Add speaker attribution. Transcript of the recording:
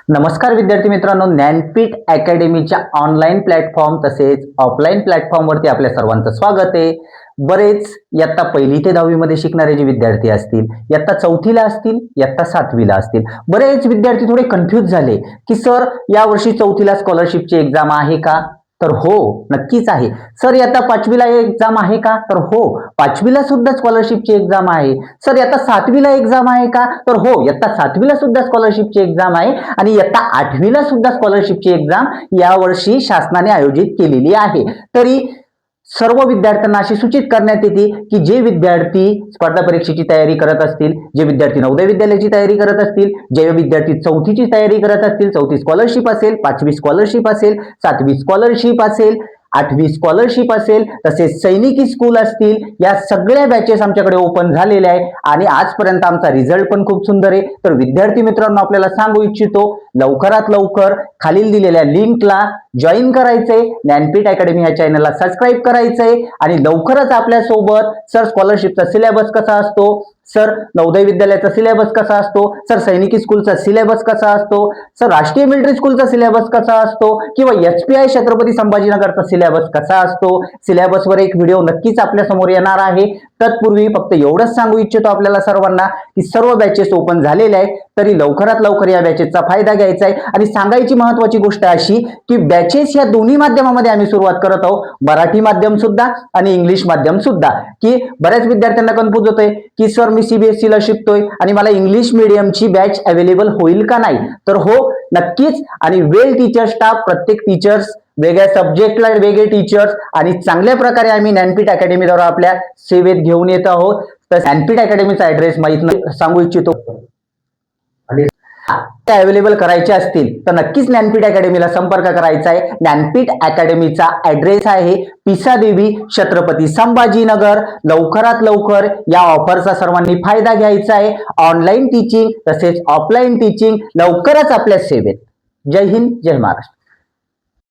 Speaker 1: नमस्कार विद्यार्थी मित्रांनो, ज्ञानपीठ अकॅडमीच्या ऑनलाईन प्लॅटफॉर्म तसेच ऑफलाईन प्लॅटफॉर्मवरती आपल्या सर्वांचं स्वागत आहे. बरेच इयत्ता 1ली ते 10वी मध्ये शिकणारे जे विद्यार्थी असतील, इयत्ता 4थीला असतील, इयत्ता 7वीला असतील, बरेच विद्यार्थी थोडे कन्फ्यूज झाले की सर यावर्षी 4थीला स्कॉलरशिपची एक्झाम आहे का? तर हो, नक्कीच आहे. सर इयत्ता 5वीला एक्झाम आहे का? तर हो, 5वीला सुद्धा स्कॉलरशिपची एक्झाम आहे. सर इयत्ता 7वीला एक्झाम आहे का? तर हो, इयत्ता 7वीला सुद्धा स्कॉलरशिपची एक्झाम आहे आणि इयत्ता 8वीला सुद्धा स्कॉलरशिपची एक्झाम यावर्षी शासनाने आयोजित केलेली आहे. तरी सर्व विद्यार्थ्यांना अशी सूचित करण्यात येते की जे विद्यार्थी स्पर्धा परीक्षेची तयारी करत असतील, जे विद्यार्थी नवोदय विद्यालयाची तयारी करत असतील, जे विद्यार्थी 4थीची तयारी करत असतील, 4थी स्कॉलरशिप असेल, 5वी स्कॉलरशिप असेल, 7वी स्कॉलरशिप असेल, 8वी स्कॉलरशिप असेल, तसेच सैनिकी स्कूल असतील, या सगळ्या बॅचेस आमच्याकडे ओपन झालेल्या आहे आणि आजपर्यंत आमचा रिझल्ट पण खूप सुंदर आहे. तर विद्यार्थी मित्रांनो, आपल्याला सांगू इच्छितो, लवकरात लवकर खालील दिलेल्या लिंकला जॉईन करायचंय, ज्ञानपीठ अकॅडमी या चॅनलला सबस्क्राईब करायचंय आणि लवकरच आपल्या सोबत सर स्कॉलरशिपचा सिलेबस कसा असतो, सर नवोदय विद्यालयाचा सिलेबस कसा असतो, सर सैनिकी स्कूलचा सिलेबस कसा असतो, सर राष्ट्रीय मिलिटरी स्कूलचा सिलेबस कसा असतो किंवा एचपीआय छत्रपती संभाजीनगरचा सिलेबस कसा असतो, सिलेबसवर एक व्हिडिओ नक्कीच आपल्या समोर येणार आहे. तत्पूर्वी फक्त एवढंच सांगू इच्छितो आपल्याला सर्वांना की सर्व बॅचेस ओपन झालेले आहेत, तरी लवकरात लवकर या बॅचेसचा फायदा घ्यायचा आहे. आणि सांगायची महत्वाची गोष्ट अशी की बॅचेस या दोन्ही माध्यमामध्ये आम्ही सुरुवात करत आहोत, मराठी माध्यम सुद्धा आणि इंग्लिश माध्यम सुद्धा. की बऱ्याच विद्यार्थ्यांना कन्फ्यूज होतंय की सर मी सीबीएसई ला शिकतोय आणि मला इंग्लिश मीडियमची बॅच अवेलेबल होईल का नाही? तर हो, नक्कीच. आणि वेल टीचर स्टाफ, प्रत्येक टीचर्स वेगळ्या सब्जेक्टला वेगळे टीचर्स आणि चांगल्या प्रकारे आम्ही ज्ञानपीठ अकॅडमीद्वारे आपल्या सेवेत घेऊन येत आहोत. तर ज्ञानपीठ अकॅडमीचा ऍड्रेस माहित नाही सांगू इच्छितो आणि अवेलेबल करायचे असतील तर नक्कीच ज्ञानपीठ अकॅडमीला संपर्क करायचा आहे. ज्ञानपीठ अकॅडमीचा ऍड्रेस आहे पिसादेवी, छत्रपती संभाजीनगर. लवकरात लवकर या ऑफरचा सर्वांनी फायदा घ्यायचा आहे. ऑनलाईन टीचिंग तसेच ऑफलाईन टीचिंग लवकरच आपल्या सेवेत. जय हिंद, जय महाराष्ट्र.